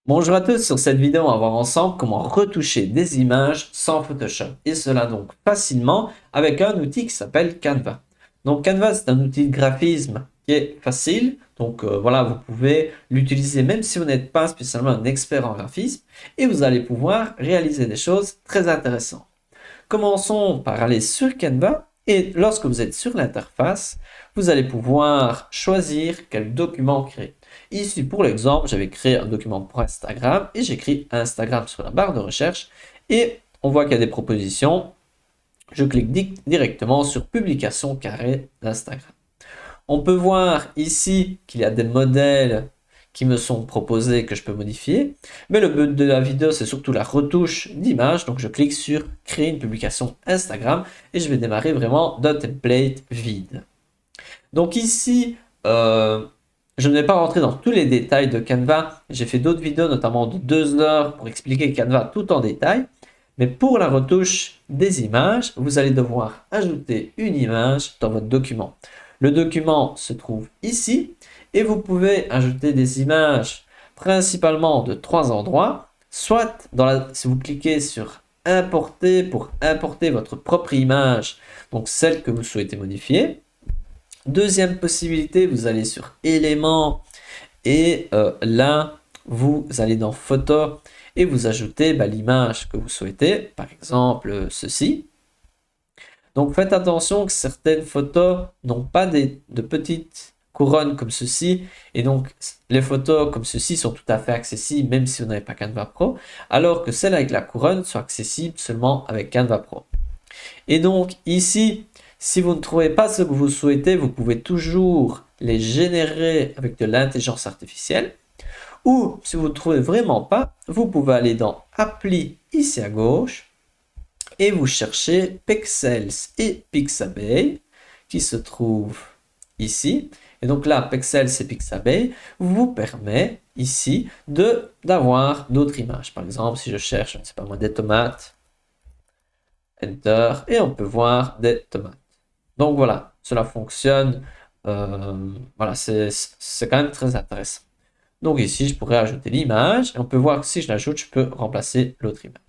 Bonjour à tous, sur cette vidéo on va voir ensemble comment retoucher des images sans Photoshop et cela donc facilement avec un outil qui s'appelle Canva. Donc Canva c'est un outil de graphisme qui est facile, donc voilà vous pouvez l'utiliser même si vous n'êtes pas spécialement un expert en graphisme et vous allez pouvoir réaliser des choses très intéressantes. Commençons par aller sur Canva et lorsque vous êtes sur l'interface, vous allez pouvoir choisir quel document créer. Ici, pour l'exemple, j'avais créé un document pour Instagram et j'écris Instagram sur la barre de recherche et on voit qu'il y a des propositions. Je clique directement sur publication carrée d'Instagram. On peut voir ici qu'il y a des modèles qui me sont proposés que je peux modifier. Mais le but de la vidéo, c'est surtout la retouche d'image. Donc, je clique sur créer une publication Instagram et je vais démarrer vraiment d'un template vide. Donc ici, je ne vais pas rentrer dans tous les détails de Canva. J'ai fait d'autres vidéos, notamment de 2 heures pour expliquer Canva tout en détail. Mais pour la retouche des images, vous allez devoir ajouter une image dans votre document. Le document se trouve ici et vous pouvez ajouter des images principalement de 3 endroits. Soit si vous cliquez sur importer pour importer votre propre image, donc celle que vous souhaitez modifier. Deuxième possibilité, vous allez sur éléments et là, vous allez dans photo et vous ajoutez l'image que vous souhaitez, par exemple ceci. Donc faites attention que certaines photos n'ont pas de petites couronnes comme ceci et donc les photos comme ceci sont tout à fait accessibles même si vous n'avez pas Canva Pro, alors que celles avec la couronne sont accessibles seulement avec Canva Pro. Et donc ici, si vous ne trouvez pas ce que vous souhaitez, vous pouvez toujours les générer avec de l'intelligence artificielle. Ou si vous ne trouvez vraiment pas, vous pouvez aller dans Appli ici à gauche et vous cherchez Pexels et Pixabay qui se trouvent ici. Et donc là, Pexels et Pixabay vous permet ici d'avoir d'autres images. Par exemple, si je cherche, je ne sais pas moi, des tomates, Enter, et on peut voir des tomates. Donc voilà, cela fonctionne. Voilà, c'est quand même très intéressant. Donc ici, je pourrais ajouter l'image. Et on peut voir que si je l'ajoute, je peux remplacer l'autre image.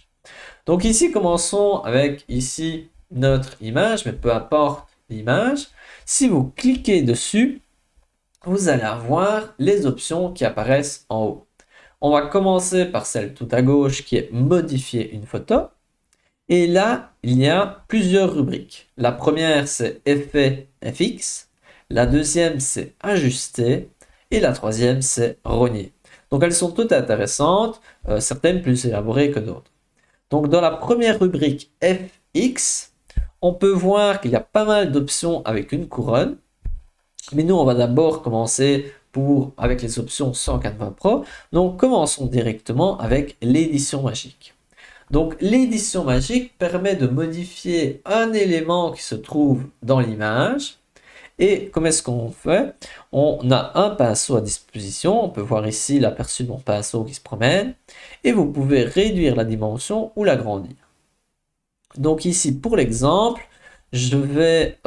Donc ici, commençons avec ici notre image, mais peu importe l'image. Si vous cliquez dessus, vous allez avoir les options qui apparaissent en haut. On va commencer par celle tout à gauche qui est modifier une photo. Et là, il y a plusieurs rubriques. La première, c'est effet FX. La deuxième, c'est ajuster. Et la troisième, c'est rogner. Donc, elles sont toutes intéressantes, certaines plus élaborées que d'autres. Donc, dans la première rubrique FX, on peut voir qu'il y a pas mal d'options avec une couronne. Mais nous, on va d'abord commencer avec les options sans Canva Pro. Donc, commençons directement avec l'édition magique. Donc l'édition magique permet de modifier un élément qui se trouve dans l'image. Et comment est-ce qu'on fait? On a un pinceau à disposition. On peut voir ici l'aperçu de mon pinceau qui se promène. Et vous pouvez réduire la dimension ou l'agrandir. Donc ici, pour l'exemple, je vais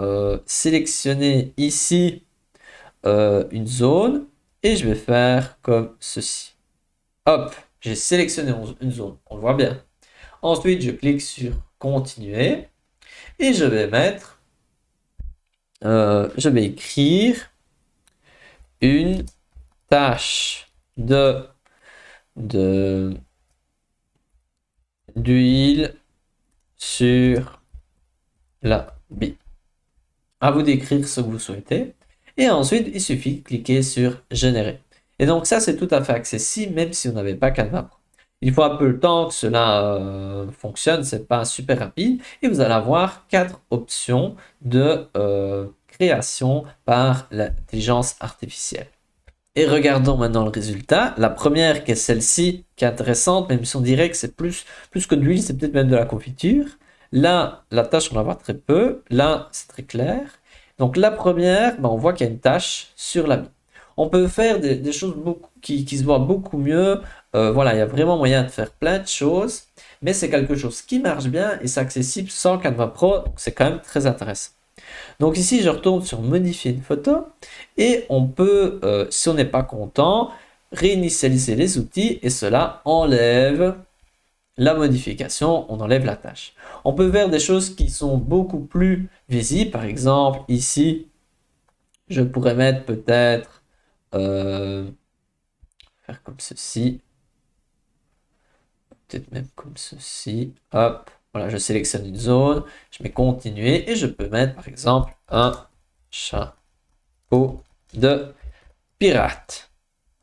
sélectionner ici une zone. Et je vais faire comme ceci. Hop, j'ai sélectionné une zone. On le voit bien. Ensuite, je clique sur continuer et je vais je vais écrire une tache d'huile sur la bille. À vous d'écrire ce que vous souhaitez. Et ensuite, il suffit de cliquer sur générer. Et donc ça, c'est tout à fait accessible même si vous n'avez pas Canva Pro. Il faut un peu le temps que cela fonctionne, c'est pas super rapide. Et vous allez avoir 4 options de création par l'intelligence artificielle. Et regardons maintenant le résultat. La première qui est celle-ci, qui est intéressante, même si on dirait que c'est plus que de l'huile, c'est peut-être même de la confiture. Là, la tache, on va voir très peu. Là, c'est très clair. Donc la première, on voit qu'il y a une tache sur la bille. On peut faire des choses qui se voient beaucoup mieux. Voilà, il y a vraiment moyen de faire plein de choses, mais c'est quelque chose qui marche bien et c'est accessible sans Canva Pro, donc c'est quand même très intéressant. Donc ici, je retourne sur modifier une photo et on peut, si on n'est pas content, réinitialiser les outils et cela enlève la modification, on enlève la tâche. On peut faire des choses qui sont beaucoup plus visibles. Par exemple, ici, je pourrais mettre peut-être, faire comme ceci, peut-être même comme ceci. Hop, voilà, je sélectionne une zone, je mets continuer et je peux mettre par exemple un chapeau de pirate.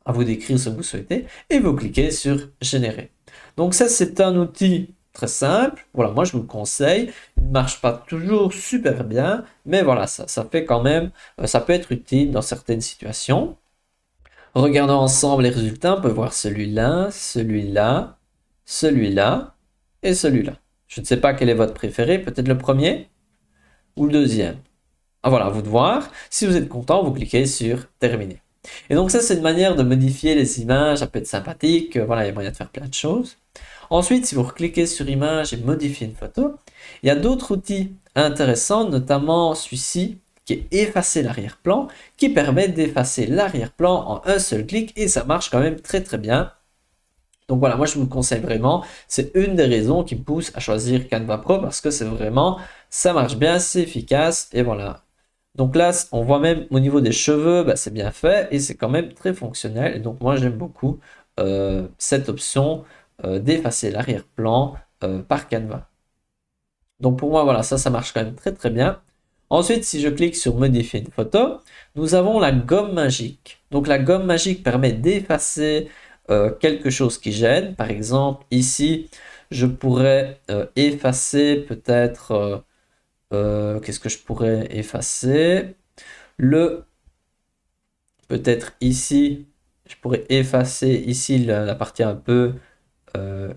À vous d'écrire ce que vous souhaitez et vous cliquez sur générer. Donc ça, c'est un outil très simple. Voilà, moi je vous le conseille. Il ne marche pas toujours super bien, mais voilà, ça fait quand même, ça peut être utile dans certaines situations. Regardons ensemble les résultats. On peut voir celui-là, celui-là, celui-là et celui-là. Je ne sais pas quel est votre préféré, peut-être le premier ou le deuxième. Ah voilà, à vous de voir. Si vous êtes content, vous cliquez sur terminer. Et donc ça, c'est une manière de modifier les images, ça peut être sympathique, voilà, il y a moyen de faire plein de choses. Ensuite, si vous cliquez sur image et modifier une photo, il y a d'autres outils intéressants, notamment celui-ci, qui est effacer l'arrière-plan, qui permet d'effacer l'arrière-plan en un seul clic, et ça marche quand même très très bien. Donc voilà, moi je vous le conseille vraiment, c'est une des raisons qui me pousse à choisir Canva Pro, parce que c'est vraiment, ça marche bien, c'est efficace, et voilà. Donc là, on voit même au niveau des cheveux, bah, c'est bien fait et c'est quand même très fonctionnel. Et donc moi, j'aime beaucoup cette option d'effacer l'arrière-plan par Canva. Donc pour moi, voilà, ça marche quand même très très bien. Ensuite, si je clique sur modifier une photo, nous avons la gomme magique. Donc la gomme magique permet d'effacer quelque chose qui gêne. Par exemple, ici, je pourrais effacer peut-être... qu'est-ce que je pourrais effacer? Peut-être ici, je pourrais effacer ici la partie un peu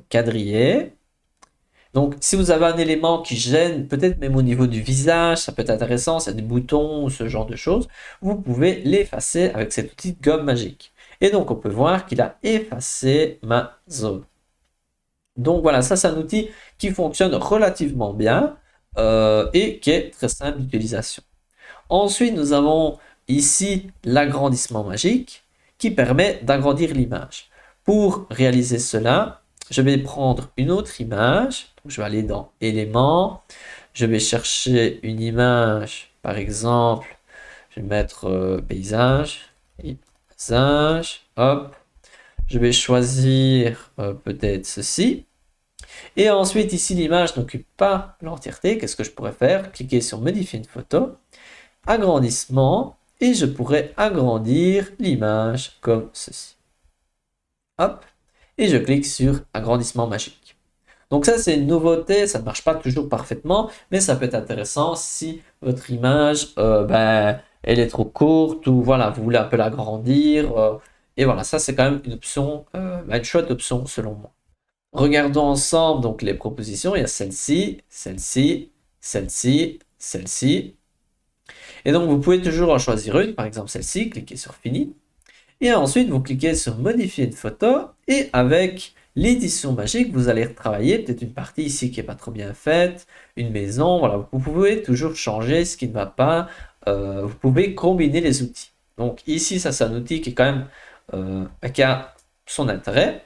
quadrillée. Donc, si vous avez un élément qui gêne, peut-être même au niveau du visage, ça peut être intéressant, c'est des boutons ou ce genre de choses, vous pouvez l'effacer avec cet outil de gomme magique. Et donc, on peut voir qu'il a effacé ma zone. Donc voilà, ça c'est un outil qui fonctionne relativement bien et qui est très simple d'utilisation. Ensuite, nous avons ici l'agrandissement magique qui permet d'agrandir l'image. Pour réaliser cela, je vais prendre une autre image. Donc, je vais aller dans éléments. Je vais chercher une image, par exemple, je vais mettre paysage. Paysage, hop. Je vais choisir peut-être ceci. Et ensuite, ici, l'image n'occupe pas l'entièreté. Qu'est-ce que je pourrais faire? Cliquer sur modifier une photo, agrandissement, et je pourrais agrandir l'image comme ceci. Hop, et je clique sur agrandissement magique. Donc ça, c'est une nouveauté, ça ne marche pas toujours parfaitement, mais ça peut être intéressant si votre image, elle est trop courte, ou voilà, vous voulez un peu l'agrandir, et voilà, ça c'est quand même une option, une chouette option selon moi. Regardons ensemble donc les propositions. Il y a celle-ci, celle-ci, celle-ci, celle-ci. Et donc vous pouvez toujours en choisir une, par exemple celle-ci, cliquez sur Fini. Et ensuite vous cliquez sur Modifier une photo. Et avec l'édition magique, vous allez retravailler peut-être une partie ici qui n'est pas trop bien faite, une maison. Voilà, vous pouvez toujours changer ce qui ne va pas. Vous pouvez combiner les outils. Donc ici, ça c'est un outil qui est quand même qui a son intérêt.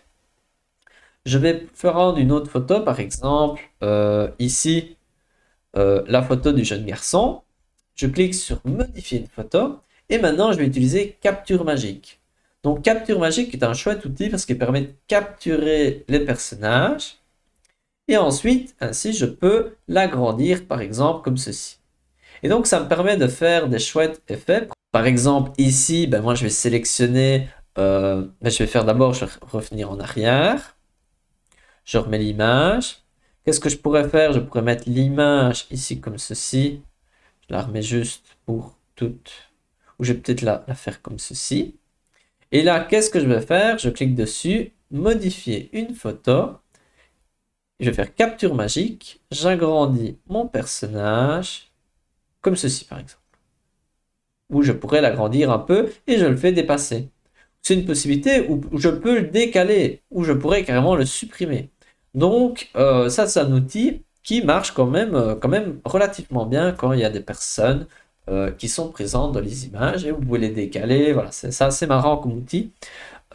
Je vais prendre une autre photo, par exemple, ici, la photo du jeune garçon. Je clique sur modifier une photo et maintenant je vais utiliser capture magique. Donc capture magique est un chouette outil parce qu'il permet de capturer les personnages et ensuite, ainsi, je peux l'agrandir, par exemple, comme ceci. Et donc ça me permet de faire des chouettes effets. Par exemple, ici, moi je vais sélectionner, je vais faire d'abord, je vais revenir en arrière. Je remets l'image. Qu'est-ce que je pourrais faire? Je pourrais mettre l'image ici comme ceci. Je la remets juste pour toute. Ou je vais peut-être la faire comme ceci. Et là, qu'est-ce que je vais faire? Je clique dessus, modifier une photo. Je vais faire capture magique. J'agrandis mon personnage comme ceci par exemple. Ou je pourrais l'agrandir un peu et je le fais dépasser. C'est une possibilité où je peux le décaler, ou je pourrais carrément le supprimer. Donc ça c'est un outil qui marche quand même relativement bien quand il y a des personnes qui sont présentes dans les images et vous pouvez les décaler. Voilà, c'est assez marrant comme outil.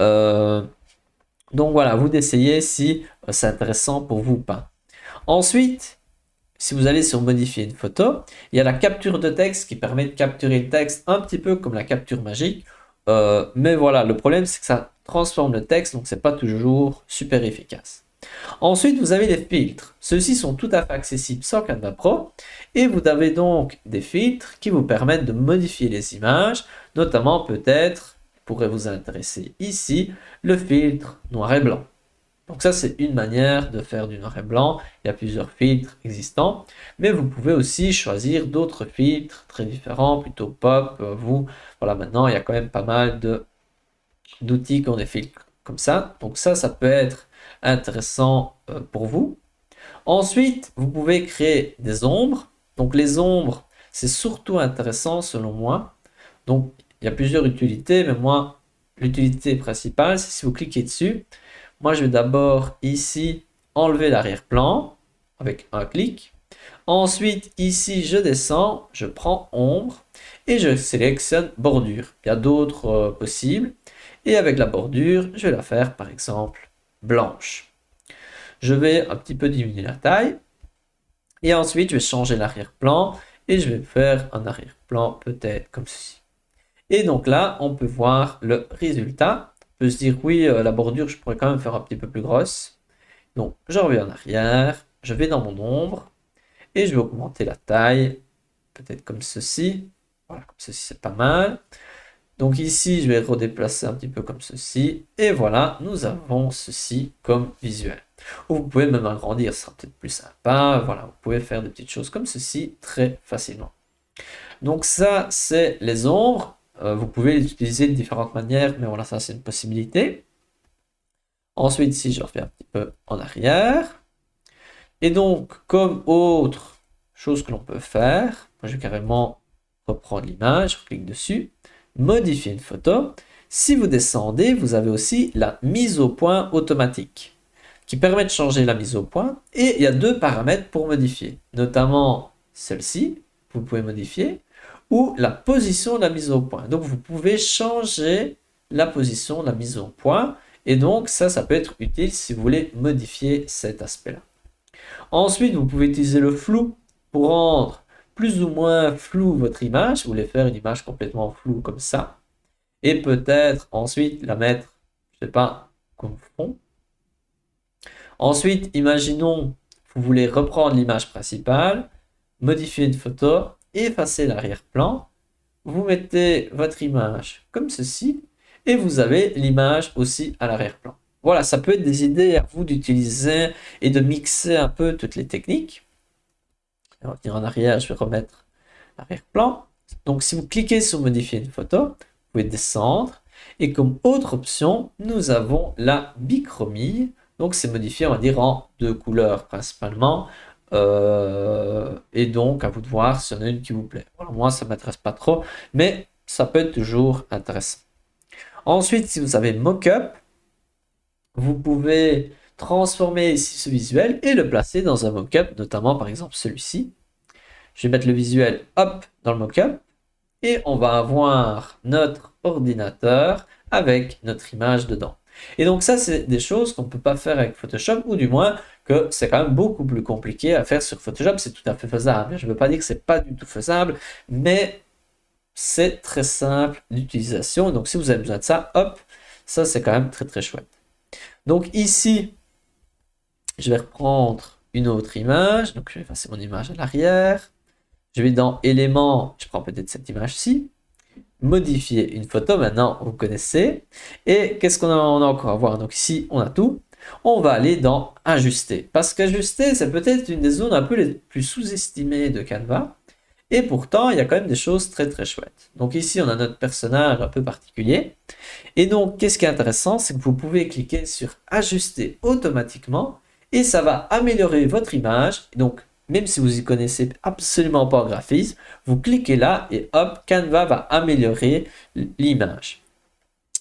Euh, donc voilà, vous d'essayer si c'est intéressant pour vous ou pas. Ensuite, si vous allez sur modifier une photo, il y a la capture de texte qui permet de capturer le texte un petit peu comme la capture magique. Mais voilà, le problème c'est que ça transforme le texte, donc c'est pas toujours super efficace. Ensuite, vous avez les filtres. Ceux-ci sont tout à fait accessibles sans Canva Pro. Et vous avez donc des filtres qui vous permettent de modifier les images, notamment peut-être, pourrait vous intéresser ici, le filtre noir et blanc. Donc ça, c'est une manière de faire du noir et blanc. Il y a plusieurs filtres existants, mais vous pouvez aussi choisir d'autres filtres très différents, plutôt pop. Voilà, maintenant, il y a quand même pas mal d'outils qui ont des filtres comme ça. Donc ça peut être intéressant pour vous. Ensuite, vous pouvez créer des ombres. Donc les ombres, c'est surtout intéressant selon moi. Donc il y a plusieurs utilités, mais moi, l'utilité principale, c'est si vous cliquez dessus. Moi, je vais d'abord ici enlever l'arrière-plan avec un clic. Ensuite, ici, je descends, je prends ombre et je sélectionne bordure. Il y a d'autres possibles. Et avec la bordure, je vais la faire par exemple blanche. Je vais un petit peu diminuer la taille. Et ensuite, je vais changer l'arrière-plan et je vais faire un arrière-plan peut-être comme ceci. Et donc là, on peut voir le résultat. On peut se dire, oui, la bordure, je pourrais quand même faire un petit peu plus grosse. Donc, je reviens en arrière, je vais dans mon ombre et je vais augmenter la taille, peut-être comme ceci. Voilà, comme ceci, c'est pas mal. Donc ici, je vais redéplacer un petit peu comme ceci. Et voilà, nous avons ceci comme visuel. Ou vous pouvez même agrandir, ce sera peut-être plus sympa. Voilà, vous pouvez faire des petites choses comme ceci très facilement. Donc ça, c'est les ombres. Vous pouvez les utiliser de différentes manières, mais voilà, ça c'est une possibilité. Ensuite, si je reviens un petit peu en arrière. Et donc, comme autre chose que l'on peut faire, moi je vais carrément reprendre l'image, je clique dessus, modifier une photo. Si vous descendez, vous avez aussi la mise au point automatique qui permet de changer la mise au point. Et il y a deux paramètres pour modifier, notamment celle-ci, vous pouvez modifier, ou la position de la mise au point. Donc vous pouvez changer la position de la mise au point. Et donc ça peut être utile si vous voulez modifier cet aspect-là. Ensuite, vous pouvez utiliser le flou pour rendre plus ou moins flou votre image. Vous voulez faire une image complètement floue comme ça. Et peut-être ensuite la mettre, je ne sais pas, comme fond. Ensuite, imaginons, vous voulez reprendre l'image principale, modifier une photo, effacer l'arrière-plan. Vous mettez votre image comme ceci et vous avez l'image aussi à l'arrière-plan. Voilà, ça peut être des idées à vous d'utiliser et de mixer un peu toutes les techniques. Je vais revenir en arrière, je vais remettre l'arrière-plan. Donc si vous cliquez sur modifier une photo, vous pouvez descendre. Et comme autre option, nous avons la bichromie. Donc c'est modifié, on va dire, en deux couleurs principalement. Et donc à vous de voir s'il y en a une qui vous plaît. Voilà, moi ça ne m'intéresse pas trop, mais ça peut être toujours intéressant. Ensuite, si vous avez Mockup, vous pouvez transformer ici ce visuel et le placer dans un mockup, notamment par exemple celui-ci. Je vais mettre le visuel hop dans le mockup et on va avoir notre ordinateur avec notre image dedans. Et donc ça, c'est des choses qu'on ne peut pas faire avec Photoshop, ou du moins que c'est quand même beaucoup plus compliqué à faire sur Photoshop. C'est tout à fait faisable. Je ne veux pas dire que c'est pas du tout faisable, mais c'est très simple d'utilisation. Donc si vous avez besoin de ça, hop, ça c'est quand même très très chouette. Donc ici, je vais reprendre une autre image. Donc je vais effacer mon image à l'arrière. Je vais dans éléments, je prends peut-être cette image-ci. Modifier une photo, maintenant vous connaissez. Et qu'est-ce qu'on a encore à voir? Donc ici, on a tout. On va aller dans ajuster. Parce qu'ajuster, c'est peut-être une des zones un peu les plus sous-estimées de Canva. Et pourtant, il y a quand même des choses très très chouettes. Donc ici, on a notre personnage un peu particulier. Et donc, qu'est-ce qui est intéressant, c'est que vous pouvez cliquer sur ajuster automatiquement et ça va améliorer votre image. Donc, même si vous n'y connaissez absolument pas en graphisme, vous cliquez là et hop, Canva va améliorer l'image.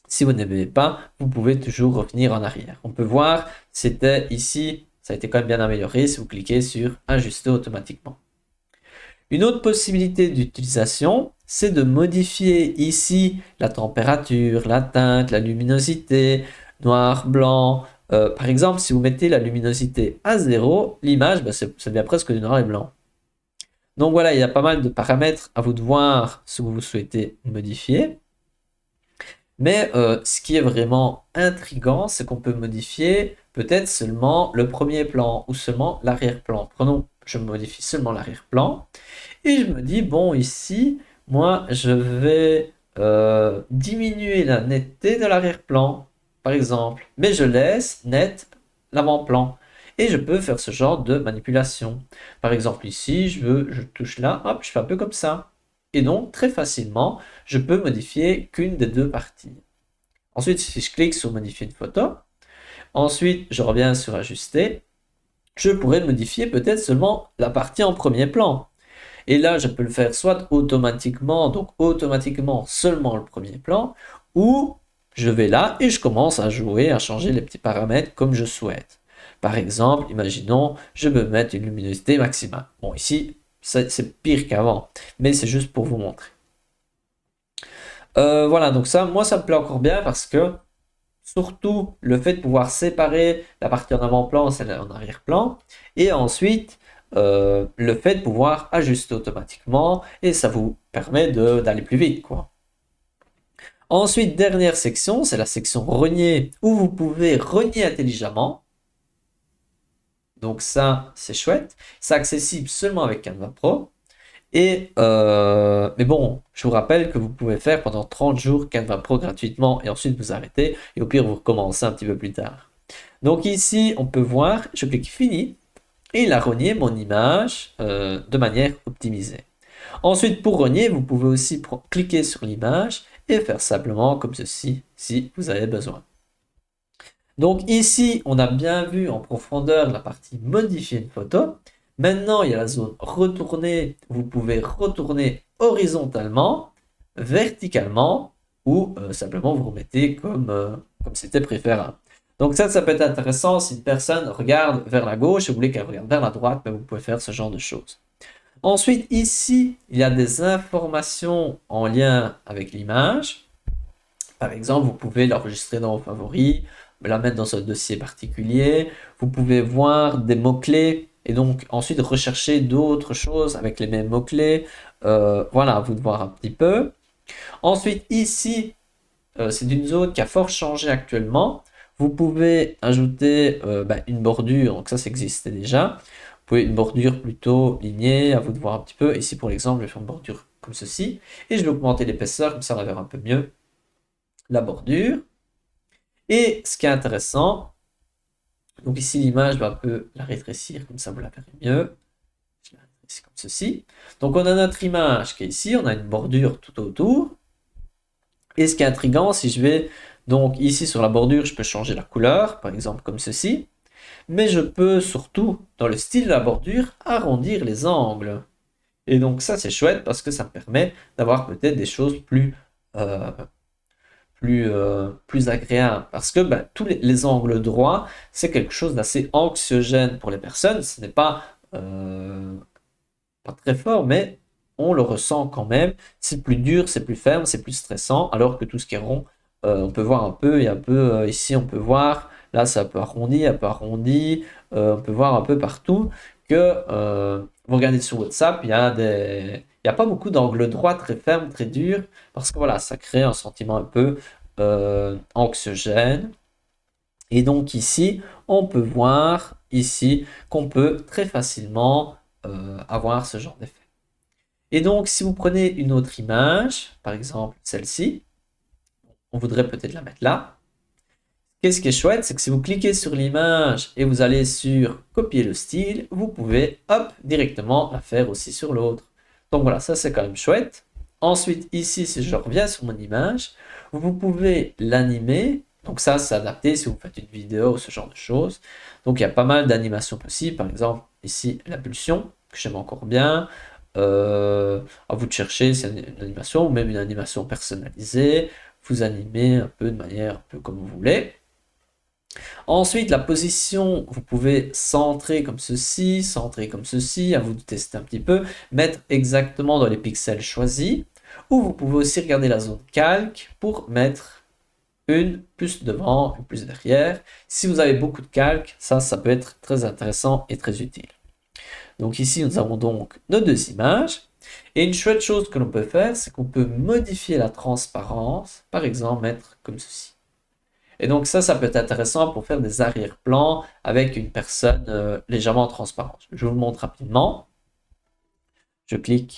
Si vous n'aimez pas, vous pouvez toujours revenir en arrière. On peut voir, c'était ici, ça a été quand même bien amélioré si vous cliquez sur ajuster automatiquement. Une autre possibilité d'utilisation, c'est de modifier ici la température, la teinte, la luminosité, noir, blanc. Par exemple, si vous mettez la luminosité à 0, l'image, ça devient presque du noir et blanc. Donc voilà, il y a pas mal de paramètres, à vous de voir ce que vous souhaitez modifier. Mais ce qui est vraiment intriguant, c'est qu'on peut modifier peut-être seulement le premier plan ou seulement l'arrière-plan. Prenons, je modifie seulement l'arrière-plan. Et je me dis, bon, ici, moi, je vais diminuer la netteté de l'arrière-plan, par exemple. Mais je laisse net l'avant-plan. Et je peux faire ce genre de manipulation. Par exemple, ici, je touche là, hop, je fais un peu comme ça. Et donc, très facilement, je peux modifier qu'une des deux parties. Ensuite, si je clique sur modifier une photo, ensuite, je reviens sur ajuster, je pourrais modifier peut-être seulement la partie en premier plan. Et là, je peux le faire soit automatiquement, donc automatiquement seulement le premier plan, ou je vais là et je commence à jouer, à changer les petits paramètres comme je souhaite. Par exemple, imaginons, je veux mettre une luminosité maximale. Bon, ici, c'est pire qu'avant, mais c'est juste pour vous montrer. Voilà, donc ça, moi, ça me plaît encore bien parce que surtout le fait de pouvoir séparer la partie en avant-plan et celle en arrière-plan, et ensuite le fait de pouvoir ajuster automatiquement, et ça vous permet d'aller plus vite, quoi. Ensuite, dernière section, c'est la section renier, où vous pouvez renier intelligemment. Donc ça, c'est chouette. C'est accessible seulement avec Canva Pro. Mais bon, je vous rappelle que vous pouvez faire pendant 30 jours Canva Pro gratuitement et ensuite vous arrêtez et au pire vous recommencez un petit peu plus tard. Donc ici, on peut voir, je clique fini et il a renié mon image de manière optimisée. Ensuite, pour renier, vous pouvez aussi cliquer sur l'image et faire simplement comme ceci si vous avez besoin. Donc ici, on a bien vu en profondeur la partie modifier une photo. Maintenant, il y a la zone retourner. Vous pouvez retourner horizontalement, verticalement ou simplement vous remettez comme c'était préférable. Donc ça peut être intéressant si une personne regarde vers la gauche et vous voulez qu'elle regarde vers la droite, ben vous pouvez faire ce genre de choses. Ensuite, ici, il y a des informations en lien avec l'image. Par exemple, vous pouvez l'enregistrer dans vos favoris, la mettre dans un dossier particulier. Vous pouvez voir des mots-clés et donc ensuite rechercher d'autres choses avec les mêmes mots-clés. Voilà, à vous de voir un petit peu. Ensuite, ici, c'est une zone qui a fort changé actuellement. Vous pouvez ajouter une bordure, donc ça existait déjà. Vous pouvez une bordure plutôt lignée, à vous de voir un petit peu. Ici, pour l'exemple, je vais faire une bordure comme ceci. Et je vais augmenter l'épaisseur, comme ça on va verra un peu mieux la bordure. Et ce qui est intéressant, donc ici l'image, je vais un peu la rétrécir, comme ça vous la verrez mieux. Je la rétrécis comme ceci. Donc on a notre image qui est ici, on a une bordure tout autour. Et ce qui est intriguant, si je vais donc ici sur la bordure, je peux changer la couleur, par exemple comme ceci. Mais je peux surtout, dans le style de la bordure, arrondir les angles. Et donc ça c'est chouette parce que ça me permet d'avoir peut-être des choses plus agréable. Parce que tous les angles droits, c'est quelque chose d'assez anxiogène pour les personnes. Ce n'est pas très fort, mais on le ressent quand même. C'est plus dur, c'est plus ferme, c'est plus stressant. Alors que tout ce qui est rond, on peut voir un peu, il y a un peu ici, on peut voir, là c'est un peu arrondi, on peut voir un peu partout que vous regardez sur WhatsApp, il y a pas beaucoup d'angles droits très fermes, très durs, parce que voilà, ça crée un sentiment un peu anxiogène. Et donc ici, on peut voir ici qu'on peut très facilement avoir ce genre d'effet. Et donc, si vous prenez une autre image, par exemple celle-ci, on voudrait peut-être la mettre là. Qu'est-ce qui est chouette, c'est que si vous cliquez sur l'image et vous allez sur copier le style, vous pouvez, hop, directement la faire aussi sur l'autre. Donc voilà, ça c'est quand même chouette. Ensuite, ici, si je reviens sur mon image, vous pouvez l'animer. Donc ça, c'est adapté si vous faites une vidéo ou ce genre de choses. Donc il y a pas mal d'animations possibles. Par exemple, ici, la pulsion, que j'aime encore bien. À vous de chercher, c'est une animation ou même une animation personnalisée. Vous animez un peu de manière un peu comme vous voulez. Ensuite, la position, vous pouvez centrer comme ceci, à vous de tester un petit peu, mettre exactement dans les pixels choisis, ou vous pouvez aussi regarder la zone calque pour mettre une plus devant, une plus derrière. Si vous avez beaucoup de calque, ça peut être très intéressant et très utile. Donc ici, nous avons donc nos deux images. Et une chouette chose que l'on peut faire, c'est qu'on peut modifier la transparence, par exemple mettre comme ceci. Et donc ça peut être intéressant pour faire des arrière-plans avec une personne légèrement transparente. Je vous le montre rapidement. Je clique.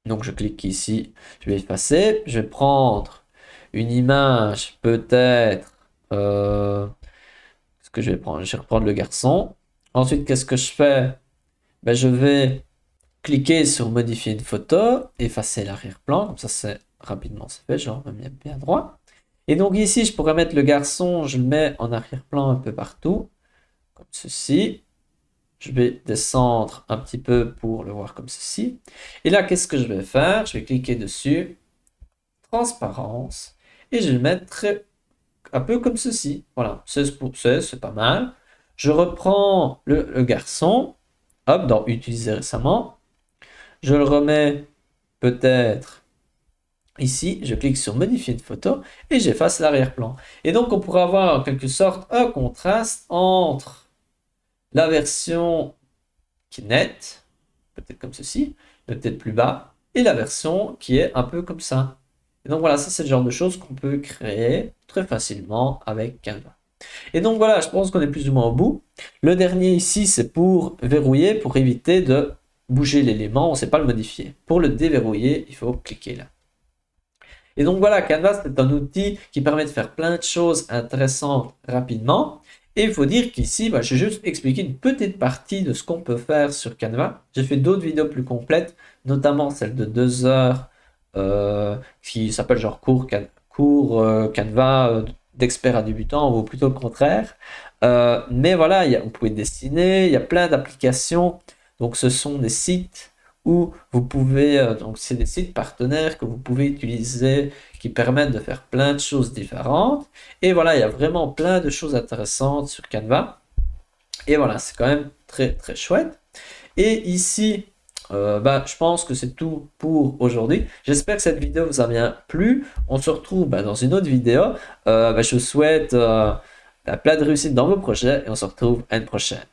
Donc je clique ici, je vais effacer. Je vais prendre une image, peut-être. Ce que je vais prendre, je vais reprendre le garçon. Ensuite, qu'est-ce que je fais? Ben, je vais cliquer sur modifier une photo, effacer l'arrière-plan, comme ça c'est rapidement c'est fait, genre me mettre bien droit. Et donc ici, je pourrais mettre le garçon, je le mets en arrière-plan un peu partout, comme ceci. Je vais descendre un petit peu pour le voir comme ceci. Et là, qu'est-ce que je vais faire? Je vais cliquer dessus, transparence, et je vais le mettre un peu comme ceci. Voilà, c'est pas mal. Je reprends le garçon, hop, dans utiliser récemment. Je le remets peut-être ici, je clique sur modifier une photo et j'efface l'arrière-plan. Et donc on pourrait avoir en quelque sorte un contraste entre la version qui est nette, peut-être comme ceci, mais peut-être plus bas, et la version qui est un peu comme ça. Et donc voilà, ça c'est le genre de choses qu'on peut créer très facilement avec Canva. Et donc voilà, je pense qu'on est plus ou moins au bout. Le dernier ici, c'est pour verrouiller, pour éviter de bouger l'élément, on ne sait pas le modifier. Pour le déverrouiller, il faut cliquer là. Et donc voilà, Canva, c'est un outil qui permet de faire plein de choses intéressantes rapidement. Et il faut dire qu'ici, j'ai juste expliqué une petite partie de ce qu'on peut faire sur Canva. J'ai fait d'autres vidéos plus complètes, notamment celle de 2 heures qui s'appelle genre cours Canva d'expert à débutant, ou plutôt le contraire. Mais voilà, vous pouvez dessiner, il y a plein d'applications. Donc ce sont des sites où vous pouvez, donc c'est des sites partenaires que vous pouvez utiliser qui permettent de faire plein de choses différentes. Et voilà, il y a vraiment plein de choses intéressantes sur Canva. Et voilà, c'est quand même très très chouette. Et ici, je pense que c'est tout pour aujourd'hui. J'espère que cette vidéo vous a bien plu. On se retrouve dans une autre vidéo. Je vous souhaite plein de réussite dans vos projets et on se retrouve à une prochaine.